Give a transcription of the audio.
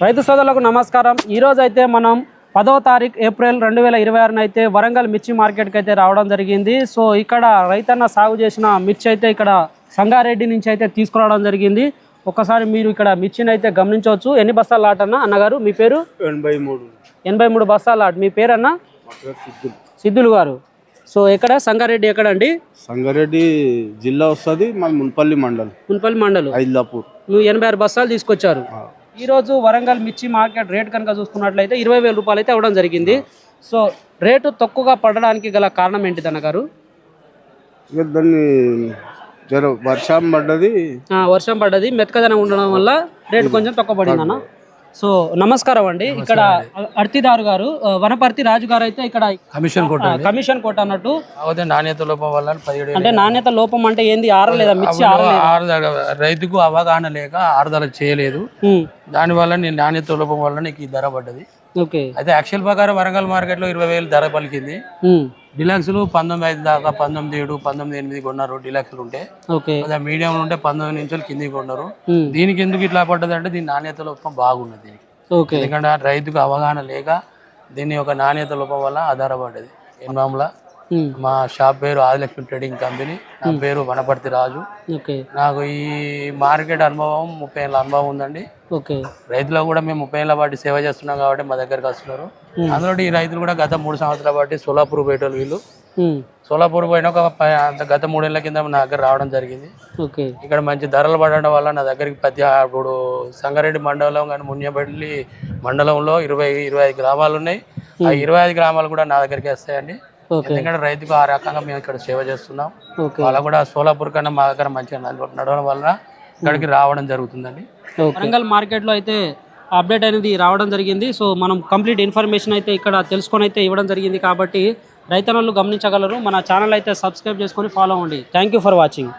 రైతు సోదరులకు నమస్కారం। ఈ రోజు అయితే మనం 10వ తారీఖు ఏప్రిల్ 2026 అయితే వరంగల్ మిర్చి మార్కెట్కి అయితే రావడం జరిగింది। సో ఇక్కడ రైతన్న సాగు చేసిన మిర్చి అయితే ఇక్కడ సంగారెడ్డి నుంచి అయితే తీసుకురావడం జరిగింది। ఒకసారి మీరు ఇక్కడ మిర్చిని అయితే గమనించవచ్చు। ఎన్ని బస్తాల లాట్ అన్న అన్నగారు? మీ పేరు? 83 బస్తాల లాట్। మీ పేరు అన్న? సిద్ధులు గారు। సో ఎక్కడ సంగారెడ్డి ఎక్కడ అండి? సంగారెడ్డి జిల్లా వస్తుంది, మున్పల్లి మండలం ఐలాపూర్। నువ్వు 86 బస్తాలు తీసుకొచ్చారు। ఈ రోజు వరంగల్ మిర్చి మార్కెట్ రేట్ కనుక చూసుకున్నట్లయితే 20,000 రూపాయలు అయితే అవ్వడం జరిగింది। సో రేటు తక్కువగా పడడానికి గల కారణం ఏంటిది అన్నగారు? దాన్ని వర్షం పడ్డది, మెత్తదనం ఉండడం వల్ల రేటు కొంచెం తక్కువ పడింది అన్న। సో నమస్కారం అండి। ఇక్కడ అర్తిదారు గారు వనపర్తి రాజు గారు అయితే ఇక్కడ కమిషన్ కోట అన్నట్టు నాణ్యత లోపం వల్ల 17 అంటే నాణ్యత లోపం అంటే ఏంది? ఆరలేదా మిర్చి? రైతుకు అవగాహన లేక ఆరుదల చేయలేదు, దాని వల్ల నేను నాణ్యత లోపం వల్ల నీకు ఈ ధర పడ్డది। అయితే యాక్చువల్ ప్రకారం వరంగల్ మార్కెట్ లో 20,000 ధర పలికింది। డిలక్స్ 19,500 దాకా 19,700 19,800 కొన్నారు డిలక్స్ ఉంటే, మీడియం ఉంటే 19 నుంచి కిందికి కొన్నారు। దీనికి ఎందుకు ఇట్లా పడ్డది అంటే దీని నాణ్యత లోపం బాగున్నది దీనికి, ఎందుకంటే రైతుకు అవగాహన లేక దీని యొక్క నాణ్యత లోపం వల్ల ఆధారపడ్డది। ఎన్నోమ్ల మా షాప్ పేరు ఆదిలక్ష్మి ట్రేడింగ్ కంపెనీ, నా పేరు వనపర్తి రాజు। నాకు ఈ మార్కెట్ అనుభవం 30 ఏళ్ళ అనుభవం ఉందండి। రైతులకు కూడా మేము 30 ఏళ్ళ పాటు సేవ చేస్తున్నాం కాబట్టి మా దగ్గరకు వస్తున్నారు। అందులో ఈ రైతులు కూడా గత 3 సంవత్సరాల పాటు సోలాపూర్ పోయేటోళ్ళు వీళ్ళు। సోలాపూర్ పోయిన గత 3 ఏళ్ళ కింద నా దగ్గర రావడం జరిగింది। ఇక్కడ మంచి ధరలు పడడం వల్ల నా దగ్గరికి ఇప్పుడు సంగారెడ్డి మండలం కానీ మున్యపల్లి మండలంలో 25 గ్రామాలు ఉన్నాయి। ఆ 25 గ్రామాలు కూడా నా దగ్గరికి వస్తాయండి, ఎందుకంటే రైతుకు ఆ రకంగా మేము ఇక్కడ సేవ చేస్తున్నాం। వాళ్ళ కూడా సోలాపూర్ కన్నా మా దగ్గర మంచిగా నడవడం వల్ల ఇక్కడికి రావడం జరుగుతుందండి। వరంగల్ మార్కెట్ లో అయితే అప్డేట్ అనేది రావడం జరిగింది। సో మనం కంప్లీట్ ఇన్ఫర్మేషన్ అయితే ఇక్కడ తెలుసుకొని అయితే ఇవ్వడం జరిగింది, కాబట్టి రైతన్నలు గమనించగలరు। మన ఛానల్ అయితే సబ్స్క్రైబ్ చేసుకొని ఫాలో అవ్వండి। Thank you for watching.